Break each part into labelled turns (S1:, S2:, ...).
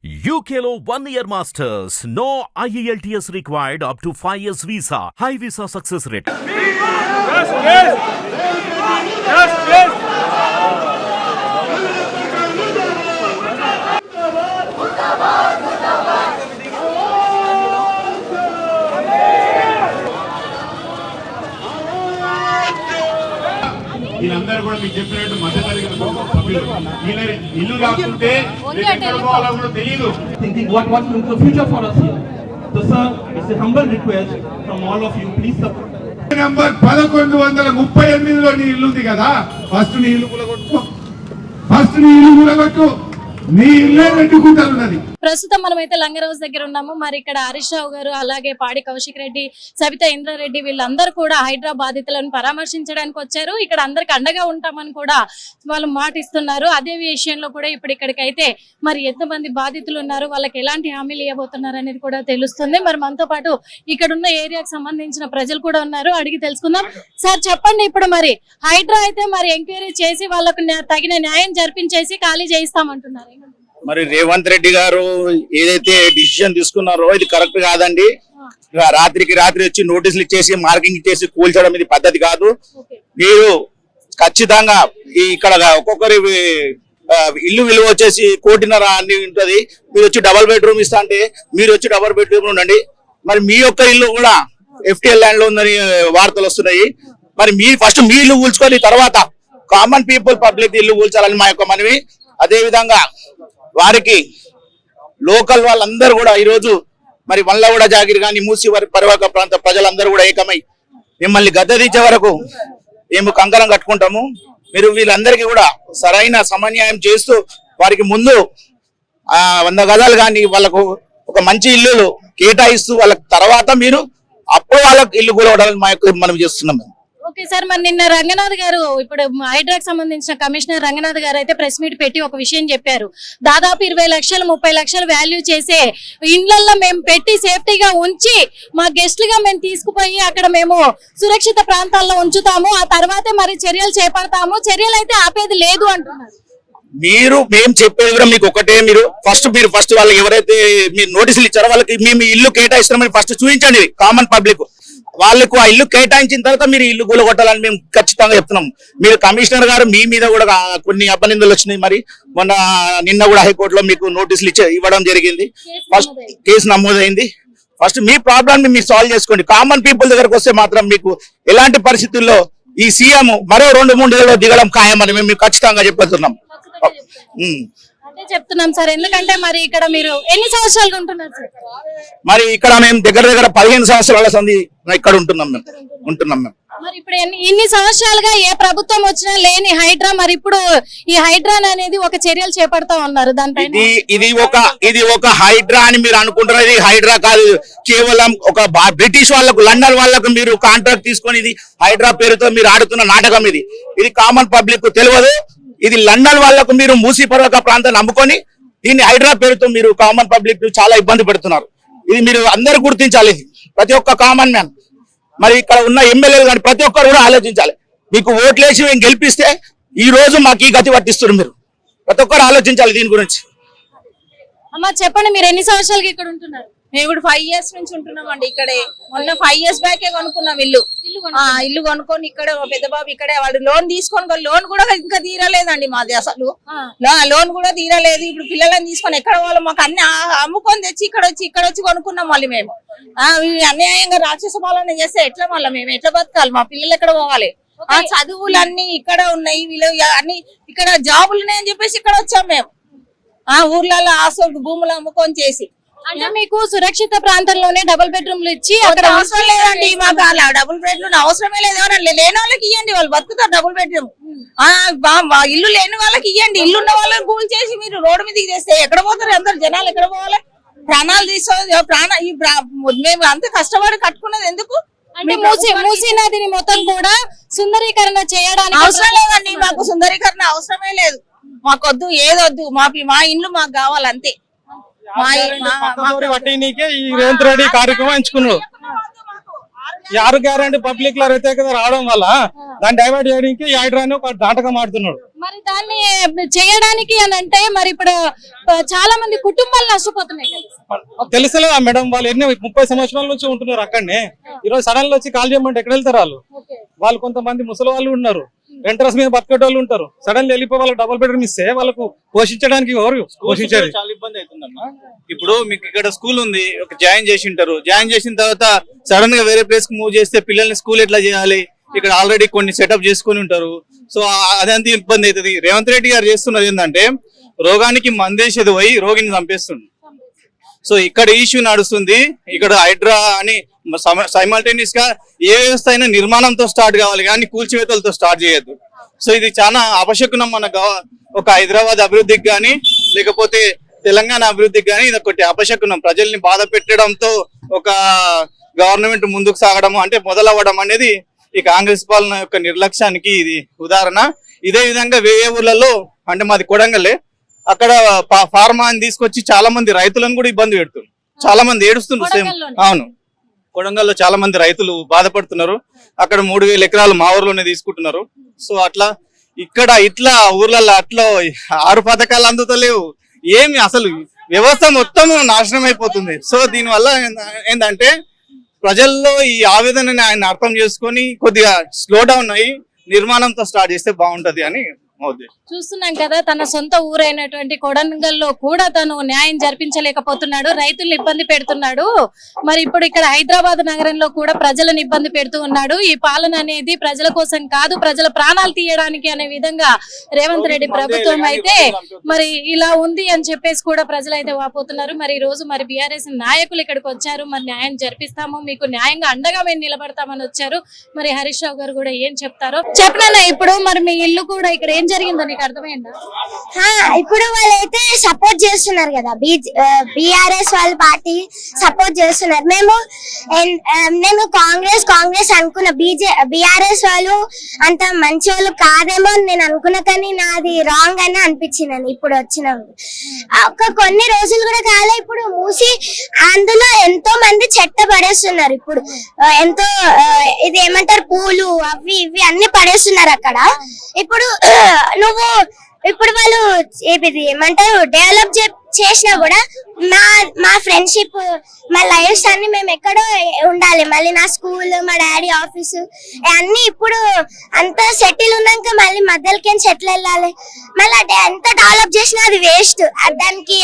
S1: UKLO 1 year masters. No IELTS required up to 5 years visa. High visa success rate.
S2: వీళ్ళందరూ కూడా మీకు చెప్పినట్టు మధ్యతరగతి సభ్యులు వీళ్ళ ఇల్లు రాకుంటే కూడా తెలియదు.
S3: Thinking what is the future for us here. So sir, it's a humble request from all of you, please support.
S2: Number 1138లో నీ ఇల్లు ఉంది కదా, ఫస్ట్ నీ ఇల్లు కూలగొట్టు, నీ ఇల్లే పెట్టుకుంటారు.
S4: ప్రస్తుతం మనమైతే లంగరౌస్ దగ్గర ఉన్నాము. మరి ఇక్కడ హరీష్ రావు గారు, అలాగే పాడి కౌశిక్ రెడ్డి, సబితా ఇంద్రారెడ్డి వీళ్ళందరూ కూడా హైడ్రా బాధితులను పరామర్శించడానికి వచ్చారు. ఇక్కడ అందరికి అండగా ఉంటామని కూడా వాళ్ళు మాటిస్తున్నారు. అదే విషయంలో కూడా ఇప్పుడు ఇక్కడికైతే మరి ఎంతమంది బాధితులు ఉన్నారు, వాళ్ళకి ఎలాంటి హామీలు ఇవ్వబోతున్నారు అనేది కూడా తెలుస్తుంది. మరి మనతో పాటు ఇక్కడ ఉన్న ఏరియాకి సంబంధించిన ప్రజలు కూడా ఉన్నారు, అడిగి తెలుసుకుందాం. సార్ చెప్పండి, ఇప్పుడు మరి హైడ్రా అయితే మరి ఎంక్వైరీ చేసి వాళ్ళకు తగిన న్యాయం జరిపించేసి ఖాళీ చేయిస్తామంటున్నారు.
S5: మరి రేవంత్ రెడ్డి గారు ఏదైతే డిసిషన్ తీసుకున్నారో ఇది కరెక్ట్ కాదండి. రాత్రికి రాత్రి వచ్చి నోటీసులు ఇచ్చేసి మార్కింగ్ ఇచ్చేసి కూల్చడం ఇది పద్ధతి కాదు. మీరు ఖచ్చితంగా ఇక్కడ ఒక్కొక్కరి ఇల్లు విలువ వచ్చేసి 1.5 కోటి అన్ని ఉంటది. మీరు వచ్చి డబుల్ బెడ్రూమ్ ఇస్తా అంటే మీరు వచ్చి డబుల్ బెడ్రూమ్ ఉండండి. మరి మీ యొక్క ఇల్లు కూడా FTL ల్యాండ్ లో ఉందని వార్తలు వస్తున్నాయి. మరి మీ ఫస్ట్ మీ ఇల్లు కూల్చుకొని తర్వాత కామన్ పీపుల్ పబ్లిక్ ఇల్లు కూల్చాలని మా యొక్క మనవి. అదే విధంగా వారికి లోకల్ వాళ్ళందరూ కూడా ఈరోజు మరి వల్లగూడ జాగిరి కానీ మూసి పరివాహక ప్రాంత ప్రజలందరూ కూడా ఏకమై మిమ్మల్ని గద్దెదించే వరకు మేము కంకణం కట్టుకుంటాము. మీరు వీళ్ళందరికీ కూడా సరైన సమన్యాయం చేస్తూ వారికి ముందు 100 గజాలు కానీ వాళ్ళకు ఒక మంచి ఇల్లు కేటాయిస్తూ వాళ్ళకి తర్వాత మీరు అప్పుడు వాళ్ళకి ఇల్లు కూలవడాలని మా యొక్క మనం చేస్తున్నాం.
S4: ఓకే సార్, మరి నిన్న రంగనాథ్ గారు, ఇప్పుడు హైడ్రాకి సంబంధించిన కమిషనర్ రంగనాథ్ గారు అయితే ప్రెస్ మీట్ పెట్టి ఒక విషయం చెప్పారు. దాదాపు 20 లక్షలు 30 లక్షలు వాల్యూ చేసే ఇండ్లల్లో మేము పెట్టి సేఫ్టీగా ఉంచి మా గెస్ట్లుగా మేము తీసుకుపోయి అక్కడ మేము సురక్షిత ప్రాంతాల్లో ఉంచుతాము, ఆ తర్వాతే మరి చర్యలు చేపడతాము, చర్యలు అయితే ఆపేది లేదు అంటున్నారు.
S5: మేము చెప్పేది కూడా మీకు ఒకటే, మీరు ఫస్ట్ వాళ్ళకి ఎవరైతే మీరు నోటీసులు ఇచ్చారో వాళ్ళకి మేము ఇల్లు కేటాయిస్తున్నామని ఫస్ట్ చూపించండి. కామన్ పబ్లిక్ వాళ్ళకు ఆ ఇల్లు కేటాయించిన తర్వాత మీరు ఇల్లు కూలగొట్టాలని మేము ఖచ్చితంగా చెప్తున్నాం. మీరు కమిషనర్ గారు మీ మీద కూడా కొన్ని అపనిందలు వచ్చినాయి. మరి నిన్న కూడా హైకోర్టులో మీకు నోటీసులు ఇవ్వడం జరిగింది. ఫస్ట్ కేసు నమోదైంది. ఫస్ట్ మీ ప్రాబ్లమ్ మీరు సాల్వ్ చేసుకోండి. కామన్ పీపుల్ దగ్గరకు వస్తే మాత్రం మీకు ఎలాంటి పరిస్థితుల్లో ఈ సీఎం మరో 2-3 ఏళ్ళలో దిగడం ఖాయమని మేము ఖచ్చితంగా చెప్తున్నాం.
S4: అంటే చెప్తున్నాం సార్, ఎందుకంటే మరి ఇక్కడ మీరు ఎన్ని సంవత్సరాలుగా ఉంటున్నారు సార్?
S5: మరి ఇక్కడ మేము దగ్గర 15 సంవత్సరాల సంది ఇక్కడ ఉంటున్నాం మేము.
S4: మరి ఇప్పుడు ఇన్ని సంవత్సరాలుగా ఏ ప్రభుత్వం వచ్చినా లేని హైడ్రా, మరి ఇప్పుడు ఈ హైడ్రా అనేది ఒక చర్యలు చేపడతా ఉన్నారు. దానిపైన
S5: ఇది ఒక హైడ్రా అని మీరు అనుకుంటున్నారు. ఇది హైడ్రా కాదు, కేవలం ఒక బ్రిటిష్ వాళ్ళకు, లండన్ వాళ్ళకు మీరు కాంట్రాక్ట్ తీసుకొని ఇది హైడ్రా పేరుతో మీరు ఆడుతున్న నాటకం. ఇది కామన్ పబ్లిక్ తెలియదు. ఇది లండన్ వాళ్లకు మీరు మూసీ పర్వక ప్రాంతాన్ని అమ్ముకొని దీన్ని హైడ్రా పేరుతో మీరు కామన్ పబ్లిక్ చాలా ఇబ్బంది పెడుతున్నారు. ఇది మీరు అందరూ గుర్తించాలి, ప్రతి ఒక్క కామన్ మ్యాన్. మరి ఇక్కడ ఉన్న ఎమ్మెల్యేలు కానీ ప్రతి ఒక్కరు కూడా ఆలోచించాలి. మీకు ఓట్లేసి మేము గెలిపిస్తే ఈ రోజు మాకు ఈ గతి పట్టిస్తున్నారు. మీరు ప్రతి ఒక్కరు ఆలోచించాలి దీని గురించి.
S4: అమ్మా చెప్పండి, మీరు ఎన్ని సంవత్సరాలకి ఇక్కడ ఉంటున్నారు?
S6: మేము ఇప్పుడు 5 years నుంచి ఉంటున్నామండి ఇక్కడే. మొన్న 5 years బ్యాకే కొనుక్కున్నాం ఇల్లు కొనుక్కొని ఇక్కడ పెద్ద బాబు ఇక్కడే వాడు లోన్ తీసుకొని, లోన్ కూడా ఇంకా తీరలేదండి మాది. అసలు లోన్ కూడా తీరలేదు. ఇప్పుడు పిల్లలని తీసుకొని ఎక్కడ వాళ్ళు మాకు అన్ని అమ్ముకొని తెచ్చి ఇక్కడ వచ్చి కొనుక్కున్నాం. మళ్ళీ మేము అన్యాయంగా రాక్షస పాలన చేస్తే ఎట్లా మళ్ళీ మేము ఎట్లా బతకాలి? మా పిల్లలు ఎక్కడ పోవాలి? ఆ చదువులన్నీ ఇక్కడ ఉన్నాయి, వీళ్ళు అన్ని ఇక్కడ జాబులు ఉన్నాయని చెప్పేసి ఇక్కడ వచ్చాం మేము. ఊర్లలో ఆస్తులు భూములు అమ్ముకొని చేసి.
S4: అంటే మీకు సురక్షిత ప్రాంతంలోనే డబుల్ బెడ్రూమ్లు ఇచ్చి అక్కడ
S6: అవసరం లేదండి మాకు. అలా డబుల్ బెడ్రూమ్ అవసరమే లేదు. లేని వాళ్ళకి ఇవ్వండి, వాళ్ళు బతుకుతారు. డబుల్ బెడ్రూమ్ ఇల్లు లేని వాళ్ళకి ఇవ్వండి. ఇల్లు ఉన్న వాళ్ళని కూల్ చేసి మీరు రోడ్డు మీదకి చేస్తే ఎక్కడ పోతారు? అందరు జనాలు ఎక్కడ పోవాలి? ప్రాణాలు మేము అంత కష్టపడి కట్టుకున్నది ఎందుకు?
S4: అంటే మూసీ నదిని మొత్తం కూడా సుందరీకరణ చేయడానికి
S6: అవసరం లేదండి. మాకు సుందరీకరణ అవసరమే లేదు. మాకొద్దు, ఏదొద్దు. మా ఇల్లు మాకు కావాలంతే.
S7: రేవంత్ రెడ్డి కార్యక్రమం ఎంచుకున్నాడు. ఈ 6 గ్యారంటీ పబ్లిక్ లో వ్యతిరేకత రావడం వల్ల దాన్ని డైవర్ట్ చేయడానికి ఈ హైడ్రాని ఒక నాటకం ఆడుతున్నాడు.
S4: మరి దాన్ని చేయడానికి అని అంటే మరి ఇప్పుడు చాలా మంది కుటుంబాలు నష్టపోతున్నాయి కదా.
S7: తెలుసలేదా మేడం, వాళ్ళు ఎన్ని 30 సంవత్సరాల నుంచి ఉంటున్నారు అక్కడనే. ఈరోజు సడన్ వచ్చి కాల్ చేయమంటే ఎక్కడ వెళ్తారు వాళ్ళు? వాళ్ళు కొంతమంది ముసలి వాళ్ళు ఉన్నారు, రెంటర్స్ మీద బతికేట వాళ్ళు ఉంటారు. సడన్ వెళ్ళిపోయి వాళ్ళకి డబుల్ బెడ్రూమ్ ఇస్తే వాళ్ళకు పోషించడానికి ఎవరు పోషించేది?
S8: చాలా ఇబ్బంది అవుతుందమ్మా. ఇప్పుడు మీకు ఇక్కడ స్కూల్ ఉంది, ఒక జాయిన్ చేసి ఉంటారు. జాయిన్ చేసిన తర్వాత సడన్ గా వేరే ప్లేస్ కి మూవ్ చేస్తే పిల్లల్ని స్కూల్ ఎట్లా చేయాలి? ఇక్కడ ఆల్రెడీ కొన్ని సెటప్ చేసుకుని ఉంటారు. సో అదంతా ఇబ్బంది అవుతుంది. రేవంత్ రెడ్డి గారు చేస్తున్నది ఏంటంటే రోగానికి మందేసేది పోయి రోగిని చంపేస్తుంది. సో ఇక్కడ ఇష్యూ నడుస్తుంది. ఇక్కడ హైడ్రా అని సైమల్టేనియస్ గా ఏ వ్యవస్థ అయినా నిర్మాణంతో స్టార్ట్ కావాలి కానీ కూల్చివేతలతో స్టార్ట్ చేయొద్దు. సో ఇది చాలా అపశకునం మన ఒక హైదరాబాద్ అభివృద్ధికి కానీ లేకపోతే తెలంగాణ అభివృద్ధికి కానీ ఇది ఒకటి అపశకునం. ప్రజల్ని బాధ పెట్టడంతో ఒక గవర్నమెంట్ ముందుకు సాగడం అంటే మొదలవ్వడం అనేది ఈ కాంగ్రెస్ పాలన యొక్క నిర్లక్ష్యానికి ఇది ఉదాహరణ. ఇదే విధంగా వేరే ఊర్లలో అంటే మాది కొడంగల్లే, అక్కడ ఫార్మా అని తీసుకొచ్చి చాలా మంది రైతులను కూడా ఇబ్బంది పెడుతుంది. చాలా మంది ఏడుస్తున్నారు. సేమ్ అవును, కొడంగల్లో చాలా మంది రైతులు బాధపడుతున్నారు. అక్కడ 3000 ఎకరాలు మా ఊర్లోనే తీసుకుంటున్నారు. సో అట్లా ఇక్కడ ఇట్లా ఊర్లలో అట్లా 6 పథకాలు అందుతలేవు. ఏమి అసలు వ్యవస్థ మొత్తం నాశనం అయిపోతుంది. సో దీనివల్ల ఏంటంటే ప్రజల్లో ఈ ఆవేదనని ఆయన అర్థం చేసుకొని కొద్దిగా స్లో డౌన్ అయ్యి నిర్మాణంతో స్టార్ట్ చేస్తే బాగుంటది అని
S4: చూస్తున్నాం కదా. తన సొంత ఊరైనటువంటి కొడంగల్లో కూడా తను న్యాయం జరిపించలేకపోతున్నాడు, రైతులను ఇబ్బంది పెడుతున్నాడు. మరి ఇప్పుడు ఇక్కడ హైదరాబాద్ నగరంలో కూడా ప్రజలను ఇబ్బంది పెడుతూ ఉన్నాడు. ఈ పాలన అనేది ప్రజల కోసం కాదు, ప్రజల ప్రాణాలు తీయడానికి అనే విధంగా రేవంత్ రెడ్డి ప్రభుత్వం అయితే మరి ఇలా ఉంది అని చెప్పేసి కూడా ప్రజలు అయితే వాపోతున్నారు. మరి ఈ రోజు మరి బీఆర్ఎస్ నాయకులు ఇక్కడికి వచ్చారు. మరి న్యాయం జరిపిస్తాము, మీకు న్యాయంగా అండగా మేము నిలబడతామని వచ్చారు. మరి హరీష్ రావు గారు కూడా ఏం చెప్తారో చెప్పనా. ఇప్పుడు మరి మీ ఇల్లు కూడా ఇక్కడ ఏం జరిగిందో నీకు అర్థమైందా?
S9: ఇప్పుడు వాళ్ళైతే సపోర్ట్ చేస్తున్నారు కదా, బీఆర్ఎస్ వాళ్ళ పార్టీ సపోర్ట్ చేస్తున్నారు. నేను కాంగ్రెస్ అనుకున్న, బీఆర్ఎస్ వాళ్ళు అంత మంచి వాళ్ళు కాదేమో నేను అనుకున్నా, కానీ నాది రాంగ్ అని అనిపించింది ఇప్పుడు వచ్చిన కొన్ని రోజులు కూడా కాలే. ఇప్పుడు మూసి అందులో ఎంతో మంది చెత్త పడేస్తున్నారు. ఇప్పుడు ఎంతో ఇది ఏమంటారు పూలు అవి ఇవి అన్ని పడేస్తున్నారు అక్కడ. ఇప్పుడు వాళ్ళు ఏమంటారు డెవలప్ చేసినా కూడా మా ఫ్రెండ్షిప్, మా లైఫ్స్ అన్ని మేము ఎక్కడో ఉండాలి. మళ్ళీ నా స్కూల్, మా డాడీ ఆఫీసు అన్ని ఇప్పుడు అంత సెటిల్ ఉన్నాక మళ్ళీ మధ్యలోకి సెటిల్ వెళ్ళాలి. మళ్ళీ ఎంత డెవలప్ చేసినా అది వేస్ట్, దానికి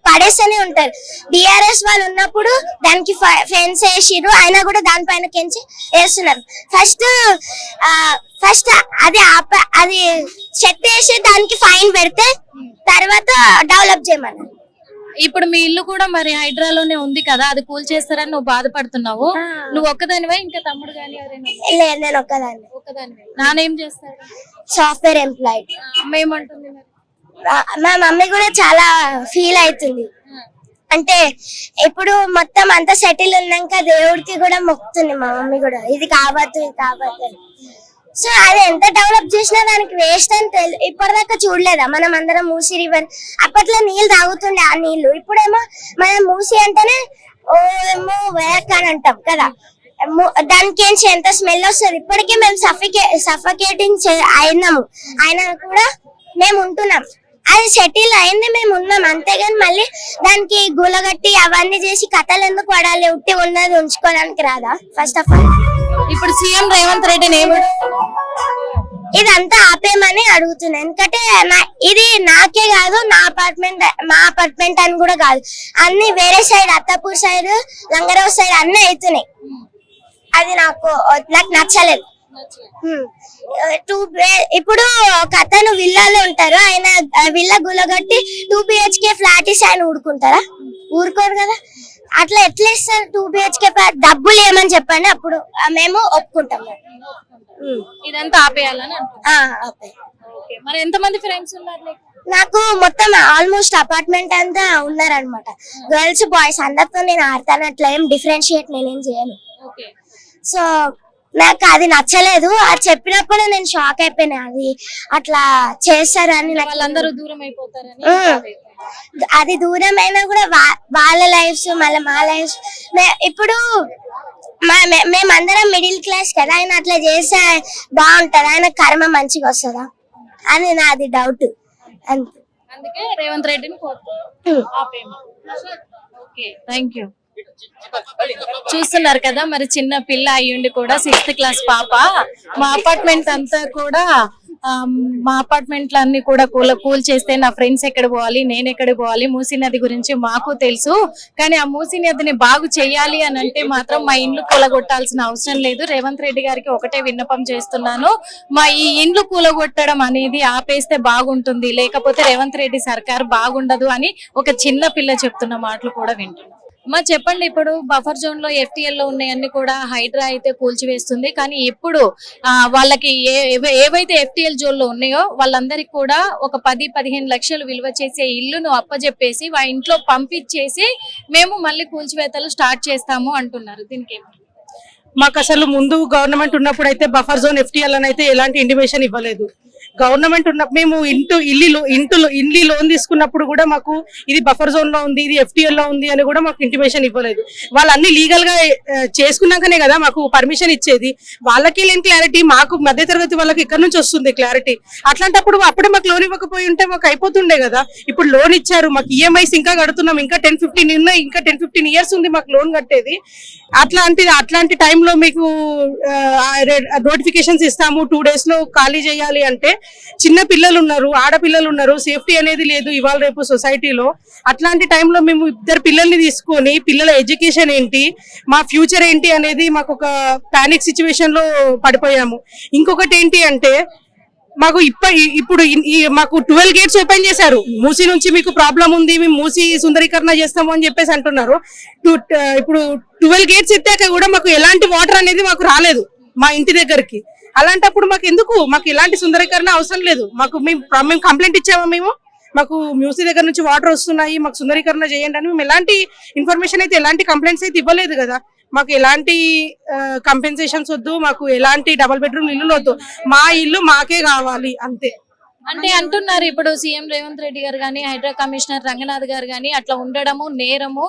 S9: పడేస్తూనే ఉంటారు. బీఆర్ఎస్ వాళ్ళు ఉన్నప్పుడు దానికి ఫెన్స్ వేసిరు, అయినా కూడా దానిపైన కెంచి వేస్తున్నారు. ఫస్ట్ అది చెత్త వేసి దానికి ఫైన్ పెడితే తర్వాత డెవలప్ చేయమన్నారు.
S4: ఇప్పుడు మీ ఇల్లు కూడా మరి హైదరాబాద్లోనే ఉంది కదా, అది కూల్ చేస్తారని నువ్వు బాధపడుతున్నావు. నువ్వు ఒక్కదానివా ఇంకా తమ్ముడు గానీ ఎవరైనా?
S9: లేదు, నేను ఒక్కదాన్ని.
S4: నానేం చేస్తాడు?
S9: Software employee.
S4: మేమంటుంది మరి
S9: మా మమ్మీ కూడా చాలా ఫీల్ అవుతుంది. అంటే ఇప్పుడు మొత్తం అంతా సెటిల్ ఉన్నాక దేవుడికి కూడా మొక్కుతుంది మా మమ్మీ కూడా, ఇది కావద్దు ఇది కావద్దు. సో అది ఎంత డెవలప్ చేసినా దానికి వేస్ట్ అని ఇప్పటిదాకా చూడలేదా? మనం అందరం మూసి రివర్ అప్పట్లో నీళ్ళు తాగుతుండే, ఆ నీళ్లు ఇప్పుడేమో మనం మూసి అంటేనే ఏమో వేక్ అని అంటాం కదా, దానికి ఏంటి ఎంత స్మెల్ వస్తుంది. ఇప్పటికే మేము సఫకేటింగ్ అయినాము, అయినా కూడా మేము ఉంటున్నాం. అది సెటిల్ అయింది, మేము ఉన్నాం, అంతేగాని మళ్ళీ దానికి గులగట్టి అవన్నీ చేసి కథలు ఎందుకు పడాలి? ఉట్టి ఉన్నది ఉంచుకోవడానికి రాదా? ఫస్ట్ ఆఫ్ ఆల్
S4: ఇప్పుడు సీఎం రేవంత్ రెడ్డిని
S9: ఇదంతా ఆపేయమని అడుగుతున్నా. ఎందుకంటే ఇది నాకే కాదు, మా అపార్ట్మెంట్ అని కూడా కాదు, అన్ని వేరే సైడ్ అత్తాపూర్ సైడ్, లంగరావు సైడ్ అన్ని అవుతున్నాయి. అది నాకు నచ్చలేదు. ఇప్పుడు ఒక అతను విల్లాలో ఉంటారు, ఆయన విల్లా గులగట్టి 2 BHK ఫ్లాట్ ఇస్తే ఆయన ఊరుకుంటారా? ఊరుకోరు కదా. అట్లా ఎట్లా ఇస్తారు 2 BHK ఫ్లాట్? డబ్బులు ఏమని చెప్పండి, అప్పుడు మేము ఒప్పుకుంటాము.
S4: ఇదంతా ఆపేయాలని మరి ఎంతమంది ఫ్రెండ్స్ ఉన్నారు?
S9: నాకు మొత్తం ఆల్మోస్ట్ అపార్ట్మెంట్ అంతా ఉన్నారనమాట, గర్ల్స్ బాయ్స్ అందరితో నేను ఆడతాను. అట్లా ఏం డిఫరెన్షియేట్ నేనేం చేయను. సో నాకు అది నచ్చలేదు. అది చెప్పినప్పుడు నేను షాక్ అయిపోయినా, అది అట్లా చేస్తారని.
S4: వాళ్ళందరూ దూరం అయిపోతారని.
S9: అది దూరం అయినా కూడా వాళ్ళ లైఫ్స్ మళ్ళీ మా లైఫ్స్. ఇప్పుడు మేమందరం మిడిల్ క్లాస్ కదా, ఆయన అట్లా చేస్తే బాగుంటది, ఆయన కర్మ మంచిగా వస్తుందా అని నాది డౌట్. అంతే,
S4: అందుకే రేవంత్ రెడ్డిని కోరుతున్నాం. Okay, thank you. చూస్తున్నారు కదా, మరి చిన్న పిల్ల అయ్యుండి కూడా 6th క్లాస్ పాప, మా అపార్ట్మెంట్ అంతా కూడా మా అపార్ట్మెంట్లన్నీ కూడా కూల్ చేస్తే నా ఫ్రెండ్స్ ఎక్కడ పోవాలి, నేను ఎక్కడ పోవాలి, మూసీ నది గురించి మాకు తెలుసు, కానీ ఆ మూసీ నదిని బాగు చేయాలి అని అంటే మాత్రం మా ఇండ్లు కూలగొట్టాల్సిన అవసరం లేదు. రేవంత్ రెడ్డి గారికి ఒకటే విన్నపం చేస్తున్నాను, మా ఈ ఇండ్లు కూలగొట్టడం అనేది ఆపేస్తే బాగుంటుంది, లేకపోతే రేవంత్ రెడ్డి సర్కార్ బాగుండదు అని ఒక చిన్న పిల్ల చెప్తున్న మాటలు కూడా వింటున్నాం. అమ్మా చెప్పండి, ఇప్పుడు బఫర్ జోన్ లో FTL లో ఉన్నాయన్నీ కూడా హైడ్రా అయితే కూల్చివేస్తుంది, కానీ ఇప్పుడు వాళ్ళకి ఏవైతే FTL జోన్ లో ఉన్నాయో వాళ్ళందరికీ కూడా ఒక 10-15 లక్షలు విలువ చేసే ఇల్లును అప్పజెప్పేసి ఇంట్లో పంపించేసి మేము మళ్ళీ కూల్చివేతలు స్టార్ట్ చేస్తాము అంటున్నారు. దీనికి
S10: మాకు అసలు ముందు గవర్నమెంట్ ఉన్నప్పుడు అయితే బఫర్ జోన్ FTL అని అయితే ఎలాంటి ఇంటిమేషన్ ఇవ్వలేదు. గవర్నమెంట్ ఉన్న మేము ఇంటి లోన్ తీసుకున్నప్పుడు కూడా మాకు ఇది బఫర్ జోన్ లో ఉంది, ఇది FTL లో ఉంది అని కూడా మాకు ఇంటిమేషన్ ఇవ్వలేదు. వాళ్ళు అన్ని లీగల్ గా చేసుకున్నాకనే కదా మాకు పర్మిషన్ ఇచ్చేది. వాళ్ళకి లేని క్లారిటీ మాకు మధ్యతరగతి వాళ్ళకి ఇక్కడ నుంచి వస్తుంది క్లారిటీ. అట్లాంటప్పుడు అప్పుడే మాకు లోన్ ఇవ్వకపోయి ఉంటే మాకు అయిపోతుండే కదా. ఇప్పుడు లోన్ ఇచ్చారు, మాకు EMIs ఇంకా కడుతున్నాం, ఇంకా 10-15 ఉన్నాయి, ఇంకా 10-15 years ఉంది మాకు లోన్ కట్టేది. అట్లాంటి టైంలో మీకు నోటిఫికేషన్స్ ఇస్తాము 2 days లో ఖాళీ చేయాలి అంటే చిన్న పిల్లలు ఉన్నారు, ఆడపిల్లలు ఉన్నారు, సేఫ్టీ అనేది లేదు ఇవాళ రేపు సొసైటీలో. అట్లాంటి టైంలో మేము 2 పిల్లల్ని తీసుకొని పిల్లల ఎడ్యుకేషన్ ఏంటి, మా ఫ్యూచర్ ఏంటి అనేది మాకు ఒక పానిక్ సిచ్యువేషన్ లో పడిపోయాము. ఇంకొకటి ఏంటి అంటే మాకు ఇప్పుడు మాకు 12 gates ఓపెన్ చేశారు. మూసీ నుంచి మీకు ప్రాబ్లం ఉంది, మేము మూసీ సుందరీకరణ చేస్తాము అని చెప్పేసి అంటున్నారు. ఇప్పుడు 12 gates ఎత్తాక కూడా మాకు ఎలాంటి వాటర్ అనేది మాకు రాలేదు మా ఇంటి దగ్గరికి. అలాంటప్పుడు మాకు ఎలాంటి సుందరీకరణ అవసరం లేదు. మేము కంప్లైంట్ ఇచ్చామా, మాకు మ్యూసీ దగ్గర నుంచి వాటర్ వస్తున్నాయి, మాకు సుందరీకరణ చేయండి అని మేము ఎలాంటి ఇన్ఫర్మేషన్ అయితే ఎలాంటి కంప్లైంట్స్ అయితే ఇవ్వలేదు కదా. మాకు ఎలాంటి కంపెన్సేషన్స్ వద్దు, మాకు ఎలాంటి డబుల్ బెడ్రూమ్ ఇల్లు వద్దు, మా ఇల్లు మాకే కావాలి అంతే.
S4: అంటే అంటున్నారు ఇప్పుడు సీఎం రేవంత్ రెడ్డి గారు గానీ, హైడ్రా కమిషనర్ రంగనాథ్ గారు గానీ అట్లా ఉండడము నేరము,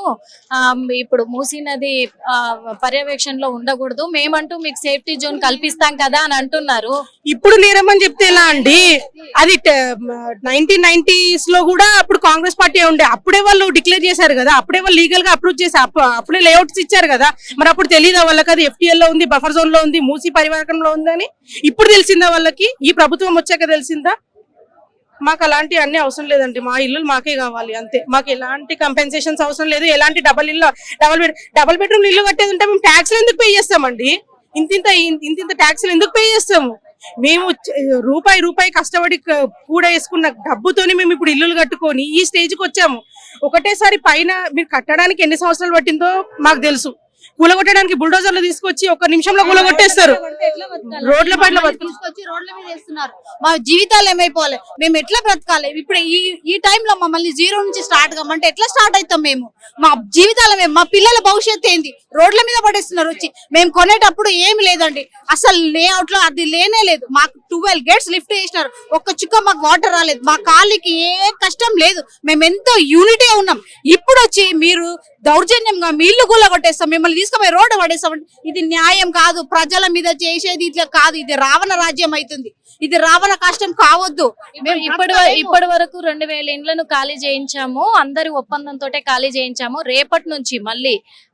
S4: ఇప్పుడు మూసీ నది పర్యవేక్షణలో ఉండకూడదు, మేమంటూ మీకు సేఫ్టీ జోన్ కల్పిస్తాం కదా అని అంటున్నారు.
S10: ఇప్పుడు నేరం అని చెప్తే ఎలా అండి? అది 1990s లో కూడా అప్పుడు కాంగ్రెస్ పార్టీ ఉండే, అప్పుడే వాళ్ళు డిక్లేర్ చేశారు కదా, అప్పుడే వాళ్ళు లీగల్ గా అప్రూవ్ చేసి అప్పుడే లేఅవుట్స్ ఇచ్చారు కదా. మరి అప్పుడు తెలియదా వాళ్ళకి అది FTL లో ఉంది, బఫర్ జోన్ లో ఉంది, మూసీ పరివాహకంలో ఉందని? ఇప్పుడు తెలిసిందా వాళ్ళకి? ఈ ప్రభుత్వం వచ్చాక తెలిసిందా? మాకు అలాంటి అన్ని అవసరం లేదండి, మా ఇల్లు మాకే కావాలి అంతే. మాకు ఎలాంటి కంపెన్సేషన్స్ అవసరం లేదు, ఎలాంటి డబుల్ బెడ్రూమ్ ఇల్లు కట్టేది ఉంటే మేము ట్యాక్స్లు ఎందుకు పే చేస్తామండి? ఇంత ట్యాక్స్లు ఎందుకు పే చేస్తాము? మేము రూపాయి కష్టపడి కూడా వేసుకున్న డబ్బుతోని మేము ఇప్పుడు ఇల్లులు కట్టుకొని ఈ స్టేజ్కి వచ్చాము. ఒకటేసారి పైన మీరు కట్టడానికి ఎన్ని సంవత్సరాలు పట్టిందో మాకు తెలుసు. కూలగొట్టడానికి బుల్డోజర్లు తీసుకొచ్చి 1 నిమిషంలో కూలగొట్టేస్తారు. రోడ్ల పైన
S6: తీసుకొచ్చి రోడ్ల మీద వేస్తున్నారు. మా జీవితాలు ఏమైపోవాలి, మేము ఎట్లా బ్రతకాలి? ఇప్పుడు ఈ టైంలో మమ్మల్ని 0 నుంచి స్టార్ట్ కమ్మంటే ఎట్లా స్టార్ట్ అవుతాం? మేము మా జీవితాలు మా పిల్లల భవిష్యత్తు ఏంది? రోడ్ల మీద పడేస్తున్నారు వచ్చి. మేము కొనేటప్పుడు ఏమి లేదండి, అసలు లేఅవుట్ లో అది లేనే లేదు. మాకు 12 gates లిఫ్ట్ చేసినారు, ఒక్క చుక్క మాకు వాటర్ రాలేదు, మా కాళ్ళకి ఏ కష్టం లేదు, మేము ఎంతో యూనిటీ ఉన్నాం. ఇప్పుడు వచ్చి మీరు దౌర్జన్యంగా మీ ఇల్లు గుల్ల కొట్టేస్తాం, మిమ్మల్ని తీసుకుపోయి రోడ్డు పడేస్తాం. ఇది న్యాయం కాదు, ప్రజల మీద చేసేది ఇట్లా కాదు. ఇది రావణ రాజ్యం అవుతుంది, ఇది రావణ కష్టం కావద్దు.
S4: ఇప్పటి వరకు 2000 ఇండ్లను ఖాళీ చేయించాము, అందరి ఒప్పందంతో ఖాళీ చేయించాము. రేపటి నుంచి మళ్ళీ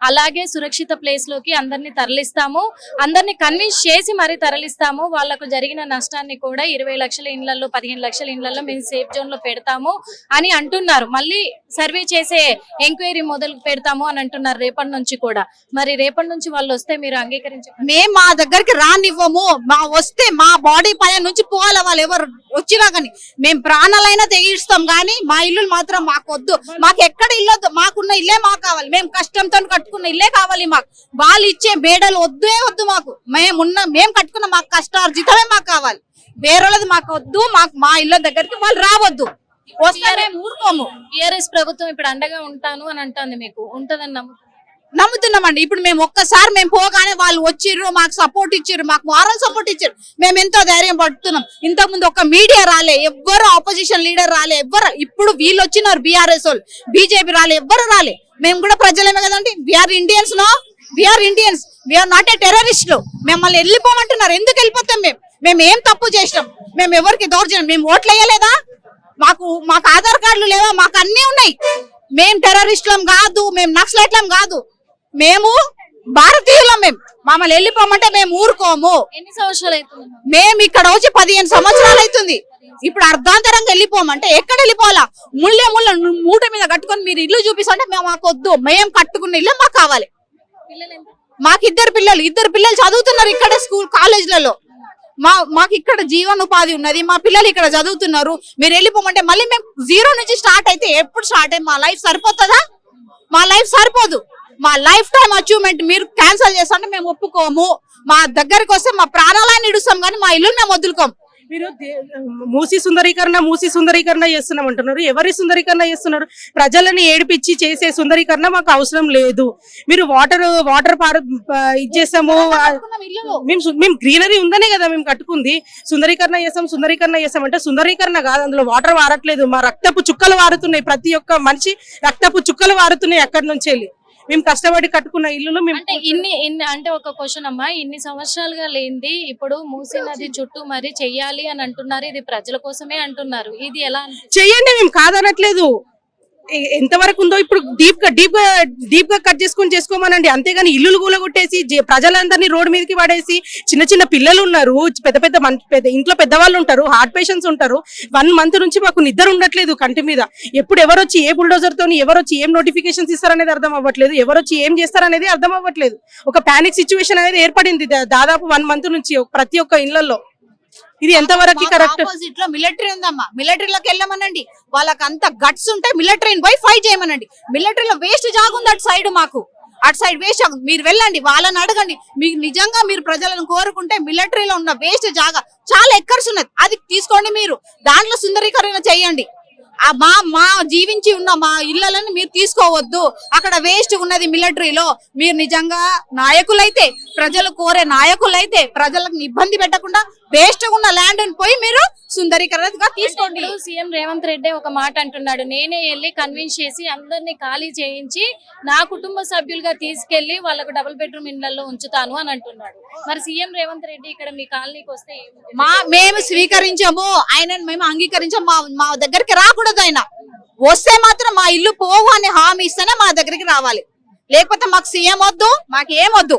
S4: అలాగే సురక్షిత ప్లేస్ లోకి అందరినీ తరలిస్తాము, అందరినీ కన్విన్స్ చేసి మరీ తరలిస్తాము. వాళ్లకు జరిగిన నష్టాన్ని కూడా 20 లక్షల ఇండ్లలో 15 లక్షల ఇండ్లలో మేము సేఫ్ జోన్ లో పెడతాము అని అంటున్నారు. మళ్ళీ సర్వే చేసే ఎంక్వైరీ మొదలు పెడతాము అని అంటున్నారు రేపటి నుంచి కూడా. మరి రేపటి నుంచి వాళ్ళు వస్తే మీరు అంగీకరించారు?
S6: మేము మా దగ్గరికి రానివ్వము. వస్తే మా బాడీ పైన నుంచి పోవాలి, వాళ్ళు ఎవరు వచ్చినా కానీ మేము ప్రాణాలైనా తెగిస్తాం, కానీ మా ఇల్లు మాత్రం మాకు వద్దు. మాకు ఎక్కడ ఇల్లు వద్దు, మాకున్న ఇల్లే మాకు కావాలి. మేము కష్టంతో కట్టుకున్న ఇల్లే కావాలి మాకు. వాళ్ళు ఇచ్చే బేడలు వద్దు మాకు. మేము కట్టుకున్న మాకు కష్టార్జితమే మాకు కావాలి, వేరేది మాకు వద్దు. మా ఇళ్ళ దగ్గరికి వాళ్ళు రావద్దు.
S4: టీఆర్ఎస్ ప్రభుత్వం ఇప్పుడు అండగా ఉంటాను అని అంటుంది, మీకు ఉంటదని
S6: నమ్ముతున్నామండి. ఇప్పుడు మేము ఒక్కసారి మేము పోగానే వాళ్ళు వచ్చిర్రు, మాకు సపోర్ట్ ఇచ్చారు, మాకు మారల్ సపోర్ట్ ఇచ్చారు, మేము ఎంతో ధైర్యం పడుతున్నాం. ఇంతకు ముందు ఒక మీడియా రాలే, ఎవ్వరు ఆపోజిషన్ లీడర్ రాలే, ఎవ్వరు. ఇప్పుడు వీళ్ళు వచ్చినారు, BRS వాళ్ళు, BJP రాలే, ఎవ్వరు రాలే. మేము కూడా ప్రజలమే కదండి, we are Indians no. We are Indians, we are not a టెర్రరిస్టులు. మిమ్మల్ని వెళ్ళిపోమంటున్నారు, ఎందుకు వెళ్ళిపోతాం? మేము ఏం తప్పు చేసినాం? మేము ఎవరికి దౌర్జన్యం? మేము ఓట్లు వేయలేదా? మాకు ఆధార్ కార్డులు లేవా? మాకు అన్ని ఉన్నాయి. మేము టెర్రరిస్టులం కాదు, మేము నక్సలైట్లం కాదు, మేము భారతీయులం. మమ్మల్ని వెళ్ళిపోమంటే మేము ఊరుకోము.
S4: ఎన్ని సంవత్సరాలు అవుతుంది?
S6: మేము ఇక్కడ వచ్చి 15 సంవత్సరాలు అవుతుంది. ఇప్పుడు అర్ధాంతరంగా వెళ్ళిపోమంటే ఎక్కడ వెళ్ళిపోవాలా? ముళ్ళ మూట మీద కట్టుకొని మీరు ఇల్లు చూపిస్తుంటే మాకు వద్దు, మేము కట్టుకున్న ఇల్లు మాకు కావాలి. మాకు ఇద్దరు పిల్లలు చదువుతున్నారు ఇక్కడ స్కూల్ కాలేజ్లలో. మాకు ఇక్కడ జీవనోపాధి ఉన్నది, మా పిల్లలు ఇక్కడ చదువుతున్నారు. మీరు వెళ్ళిపోమంటే మళ్ళీ మేము 0 నుంచి స్టార్ట్ అయితే ఎప్పుడు స్టార్ట్ అయ్యి మా లైఫ్ సరిపోతుందా? మా లైఫ్ సరిపోదు. మా లైఫ్ టైం అచీవ్మెంట్ మీరు క్యాన్సిల్ చేస్తుంటే మేము ఒప్పుకోము. మా దగ్గరికి వస్తే మా ప్రాణాలను ఇడుస్తాం కానీ మా ఇల్లు మేము వదులుకోం.
S10: మీరు మూసి సుందరీకరణ చేస్తున్నాం అంటున్నారు. ఎవరి సుందరీకరణ చేస్తున్నారు? ప్రజలని ఏడిపించి చేసే సుందరీకరణ మాకు అవసరం లేదు. మీరు వాటర్ ఇచ్చేస్తాము, మేము గ్రీనరీ ఉందనే కదా మేము కట్టుకుంది. సుందరీకరణ చేస్తాం అంటే సుందరీకరణ కాదు, అందులో వాటర్ వారట్లేదు. మా రక్తపు చుక్కలు వారుతున్నాయి, ప్రతి ఒక్క మనిషి రక్తపు చుక్కలు వారుతున్నాయి అక్కడి నుంచి వెళ్ళి. మేము కష్టపడి కట్టుకున్న ఇల్లు
S4: అంటే ఇన్ని అంటే ఒక క్వశ్చన్ అమ్మా, ఇన్ని సంవత్సరాలుగా లేనిది ఇప్పుడు మూసీ నది చుట్టూ మరి చెయ్యాలి అని అంటున్నారు. ఇది ప్రజల కోసమే అంటున్నారు. ఇది ఎలా
S10: చెయ్యండి, మేము కాదనట్లేదు. ఎంతవరకు ఉందో ఇప్పుడు డీప్ గా కట్ చేసుకోమనండి. అంతేగాని ఇల్లులు కూలగొట్టేసి ప్రజలందరినీ రోడ్డు మీదకి పడేసి, చిన్న పిల్లలు ఉన్నారు, పెద్ద ఇంట్లో పెద్దవాళ్ళు ఉంటారు, హార్ట్ పేషెంట్స్ ఉంటారు. 1 మంత్ నుంచి మాకు నిద్ర ఉండట్లేదు కంటి మీద. ఎప్పుడు ఎవరొచ్చి ఏ బుల్డోజర్ తోని ఎవరొచ్చి ఏం నోటిఫికేషన్స్ ఇస్తారనేది అర్థం అవ్వట్లేదు, ఎవరొచ్చి ఏం చేస్తారనేది అర్థం అవ్వట్లేదు. ఒక పానిక్ సిచ్యువేషన్ అనేది ఏర్పడింది దాదాపు 1 మంత్ నుంచి ప్రతి ఒక్క ఇళ్లలో. ఇది ఎంతవరకు కరెక్ట్?
S6: ఆపోజిట్ లో మిలిటరీ ఉందమ్మా, మిలిటరీలోకి వెళ్ళమనండి. వాళ్ళకి అంత గట్స్ ఉంటే మిలిటరీని పోయి ఫైట్ చేయమనండి. మిలిటరీలో వేస్ట్ జాగుంది అటు సైడ్, మాకు అటు సైడ్ వేస్ట్ జాగు. మీరు వెళ్ళండి, వాళ్ళని అడగండి. మీకు నిజంగా మీరు ప్రజలను కోరుకుంటే మిలిటరీలో ఉన్న వేస్ట్ జాగా చాలా ఎక్కర్స్ ఉన్నది, అది తీసుకోండి. మీరు దాంట్లో సుందరీకరణ చేయండి. మా జీవించి ఉన్న మా ఇళ్లను మీరు తీసుకోవద్దు. అక్కడ వేస్ట్ ఉన్నది మిలిటరీలో. మీరు నిజంగా నాయకులైతే, ప్రజలు కోరే నాయకులైతే, ప్రజలకు ఇబ్బంది పెట్టకుండా వేస్ట్ ఉన్న ల్యాండ్ పోయి మీరు సుందరీకరణగా తీసుకోండి.
S4: సీఎం రేవంత్ రెడ్డి ఒక మాట అంటున్నాడు, నేనే వెళ్ళి కన్విన్స్ చేసి అందరినీ ఖాళీ చేయించి నా కుటుంబ సభ్యులుగా తీసుకెళ్లి వాళ్ళకు డబుల్ బెడ్రూమ్ ఇళ్లలో ఉంచుతాను అని అంటున్నాడు. మరి సీఎం రేవంత్ రెడ్డి ఇక్కడ మీ కాలనీకి వస్తే
S6: మేము స్వీకరించాము, ఆయనను మేము అంగీకరించాము. మా దగ్గరికి రాకూడదు. ఆయన వస్తే మాత్రం మా ఇల్లు పోవు అని హామీ ఇస్తేనే మా దగ్గరికి రావాలి. లేకపోతే మాకు సీఎం వద్దు, మాకేమొద్దు.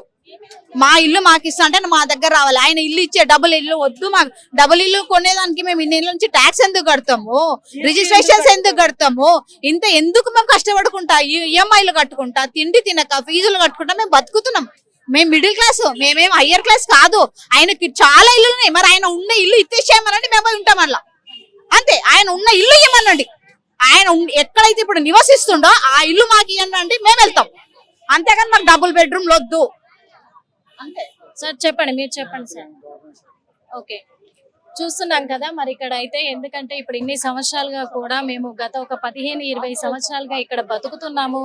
S6: మా ఇల్లు మాకు ఇస్తా అంటే మా దగ్గర రావాలి. ఆయన ఇల్లు ఇచ్చే డబుల్ ఇల్లు వద్దు. మాకు డబుల్ ఇల్లు కొనేదానికి మేము ఇన్ని ఇళ్ళ నుంచి ట్యాక్స్ ఎందుకు కడతాము? రిజిస్ట్రేషన్స్ ఎందుకు కడతాము? ఇంత ఎందుకు మేము కష్టపడుకుంటా, ఈఎంఐలు కట్టుకుంటా, తిండి తినక ఫీజులు కట్టుకుంటా మేము బతుకుతున్నాం. మేము మిడిల్ క్లాస్, మేమేం హయ్యర్ క్లాస్ కాదు. ఆయనకి చాలా ఇల్లు ఉన్నాయి. మరి ఆయన ఉన్న ఇల్లు ఇచ్చేసేయమనండి, మేము ఉంటాం అలా. అంతే, ఆయన ఉన్న ఇల్లు ఇవ్వమనండి. ఆయన ఎక్కడైతే ఇప్పుడు నివసిస్తుండో ఆ ఇల్లు మాకు ఇవ్వండి, మేము వెళ్తాం. అంతేగాని మాకు డబుల్ బెడ్రూమ్ వద్దు.
S4: సార్ చెప్పండి, మీరు చెప్పండి సార్. ఓకే, చూస్తున్నాం కదా మరి ఇక్కడ అయితే. ఎందుకంటే ఇప్పుడు ఇన్ని సంవత్సరాలుగా కూడా మేము గత ఒక 15-20 సంవత్సరాలుగా ఇక్కడ బతుకుతున్నాము.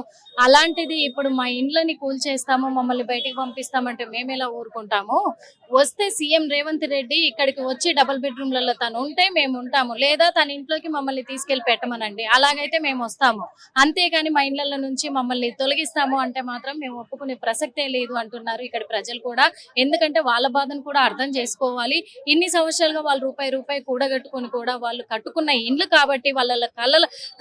S4: అలాంటిది ఇప్పుడు మా ఇండ్లని కూల్చేస్తాము, మమ్మల్ని బయటికి పంపిస్తామంటే మేము ఎలా ఊరుకుంటాము? వస్తే సీఎం రేవంత్ రెడ్డి ఇక్కడికి వచ్చి డబుల్ బెడ్రూమ్లలో తను ఉంటే మేము ఉంటాము, లేదా తన ఇంట్లోకి మమ్మల్ని తీసుకెళ్లి పెట్టమనండి, అలాగైతే మేము వస్తాము. అంతేగాని మా ఇళ్ల నుంచి మమ్మల్ని తొలగిస్తాము అంటే మాత్రం మేము ఒప్పుకునే ప్రసక్తే లేదు అంటున్నారు ఇక్కడ ప్రజలు కూడా. ఎందుకంటే వాళ్ళ బాధను కూడా అర్థం చేసుకోవాలి. ఇన్ని సంవత్సరాలుగా వాళ్ళు రూపాయి కూడగట్టుకొని కూడా వాళ్ళు కట్టుకున్న ఇండ్లు కాబట్టి వాళ్ళ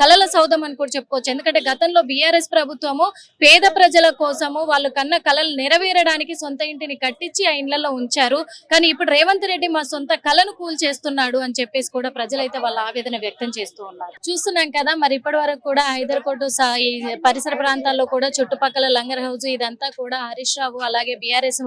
S4: కలల సౌధం అని కూడా చెప్పుకోవచ్చు. ఎందుకంటే గతంలో బీఆర్ఎస్ ప్రభుత్వము పేద ప్రజల కోసము వాళ్ళు కన్న కలలు నెరవేరడానికి సొంత ఇంటిని కట్టించి ఆ ఇండ్లలో ఉంచారు. కానీ ఇప్పుడు రేవంత్ రెడ్డి మా సొంత కలను కూల్చేస్తున్నాడు అని చెప్పేసి కూడా ప్రజలైతే వాళ్ళ ఆవేదన వ్యక్తం చేస్తూ ఉన్నారు. చూస్తున్నాం కదా మరి ఇప్పటి వరకు కూడా హైదర్కోట్ ఈ పరిసర ప్రాంతాల్లో కూడా చుట్టుపక్కల లంగర్ హౌస్ ఇదంతా కూడా హరీష్ రావు అలాగే బీఆర్ఎస్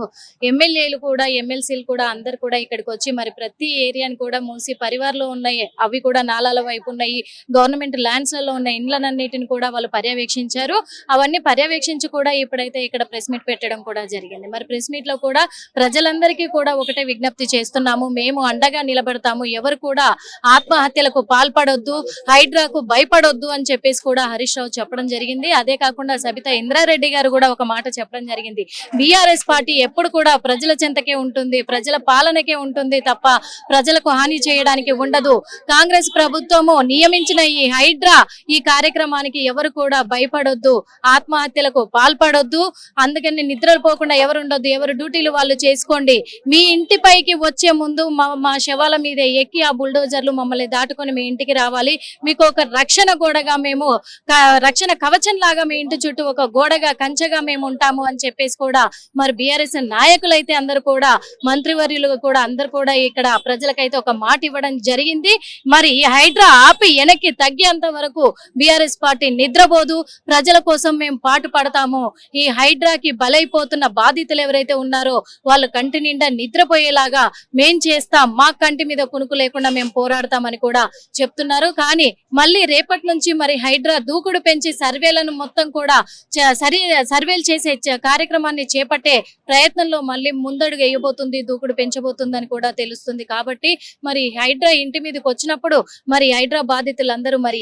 S4: ఎమ్మెల్యేలు కూడా ఎమ్మెల్సీలు కూడా అందరు కూడా ఇక్కడికి వచ్చి మరి ప్రతి ఏరియాని కూడా మూసి పరివార్లో ఉన్నాయి, అవి కూడా నాలాల వైపు ఉన్నాయి, గవర్నమెంట్ ల్యాండ్స్ లలో ఉన్న ఇండ్లన్నిటిని కూడా వాళ్ళు పర్యవేక్షించారు. అవన్నీ పర్యవేక్షించి కూడా ఇప్పుడైతే ఇక్కడ ప్రెస్ మీట్ పెట్టడం కూడా జరిగింది. మరి ప్రెస్ మీట్ లో కూడా ప్రజలందరికీ కూడా ఒకటే విజ్ఞప్తి చేస్తున్నాము, మేము అండగా నిలబడతాము, ఎవరు కూడా ఆత్మహత్యలకు పాల్పడొద్దు, హైడ్రాకు భయపడొద్దు అని చెప్పేసి కూడా హరీష్ రావు చెప్పడం జరిగింది. అదే కాకుండా సబితా ఇంద్రారెడ్డి గారు కూడా ఒక మాట చెప్పడం జరిగింది, బీఆర్ఎస్ పార్టీ ఎప్పుడు కూడా ప్రజల చెంతకే ఉంటుంది, ప్రజల పాలనకే ఉంటుంది తప్ప ప్రజల ప్రజలకు హాని చేయడానికి ఉండదు. కాంగ్రెస్ ప్రభుత్వము నియమించిన ఈ హైడ్రా ఈ కార్యక్రమానికి ఎవరు కూడా భయపడొద్దు, ఆత్మహత్యలకు పాల్పడొద్దు. అందుకని నిద్రపోకుండా ఎవరు ఉండొద్దు, ఎవరు డ్యూటీలు వాళ్ళు చేసుకోండి. మీ ఇంటిపైకి వచ్చే ముందు మా శవాల మీద ఎక్కి ఆ బుల్డోజర్లు మమ్మల్ని దాటుకొని మీ ఇంటికి రావాలి. మీకు ఒక రక్షణ గోడగా మేము, రక్షణ కవచం లాగా మీ ఇంటి చుట్టూ ఒక గోడగా కంచెగా మేము ఉంటాము అని చెప్పేసి కూడా మరి బీఆర్ఎస్ నాయకులైతే అందరూ కూడా, మంత్రివర్యులు కూడా అందరూ కూడా ఇక్కడ ప్రజలకైతే ఒక మాట ఇవ్వడం జరిగింది. మరి ఈ హైడ్రా ఆపి వెనక్కి తగ్గేంత వరకు బీఆర్ఎస్ పార్టీ నిద్రపోదు. ప్రజల కోసం మేము పాటు పడతాము. ఈ హైడ్రాకి బలైపోతున్న బాధితులు ఎవరైతే ఉన్నారో వాళ్ళు కంటి నిండా నిద్రపోయేలాగా మేం చేస్తాం, మా కంటి మీద కునుకు లేకుండా మేము పోరాడతామని కూడా చెప్తున్నారు. కానీ మళ్ళీ రేపటి నుంచి మరి హైడ్రా దూకుడు పెంచి సర్వేలను మొత్తం కూడా సర్వేలు చేసే కార్యక్రమాన్ని చేపట్టే ప్రయత్నంలో మళ్ళీ ముందడుగు వేయబోతుంది, దూకుడు పెంచబోతుందని కూడా తెలుస్తుంది. కాబట్టి మరి హైడ్రా ఇంటి మీదకి వచ్చినప్పుడు మరి హైడ్రా బాధితులందరూ మరి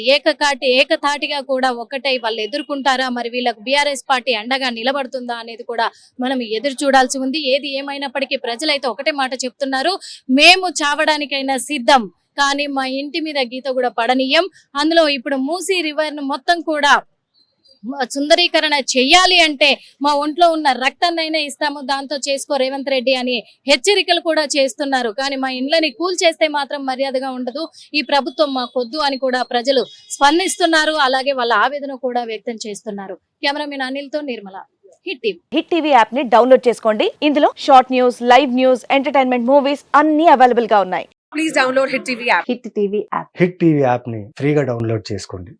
S4: ఏకతాటిగా కూడా ఒక్కటై వాళ్ళు ఎదుర్కొంటారా, మరి వీళ్ళకు బీఆర్ఎస్ పార్టీ అండగా నిలబడుతుందా అనేది కూడా మనం ఎదురు చూడాల్సి ఉంది. ఏది ఏమైనప్పటికీ ప్రజలైతే ఒకటే మాట చెప్తున్నారు, మేము చావడానికైనా సిద్ధం, కానీ మా ఇంటి మీద గీత కూడా పడనీయం. అందులో ఇప్పుడు మూసీ రివర్ ను మొత్తం కూడా సుందరీకరణ చెయ్యాలి అంటే మా ఒంట్లో ఉన్న రక్తాన్నైనా ఇస్తాము, దాంతో చేసుకో రేవంత్ రెడ్డి అని హెచ్చరికలు కూడా చేస్తున్నారు. కానీ మా ఇండ్లని కూల్చేస్తే మాత్రం మర్యాదగా ఉండదు, ఈ ప్రభుత్వం మాకొద్దు అని కూడా ప్రజలు స్పందిస్తున్నారు. అలాగే వాళ్ళ ఆవేదన కూడా వ్యక్తం చేస్తున్నారు. కెమెరామెన్ అనిల్తో నిర్మల, హిట్ టీవీ
S11: యాప్ ని డౌన్లోడ్ చేసుకోండి. ఇందులో short news, live news, entertainment movies అన్ని అవైలబుల్ గా ఉన్నాయి. Please download hit TV app.
S12: Hit TV app ని ఫ్రీగా డౌన్లోడ్ చేసుకోండి.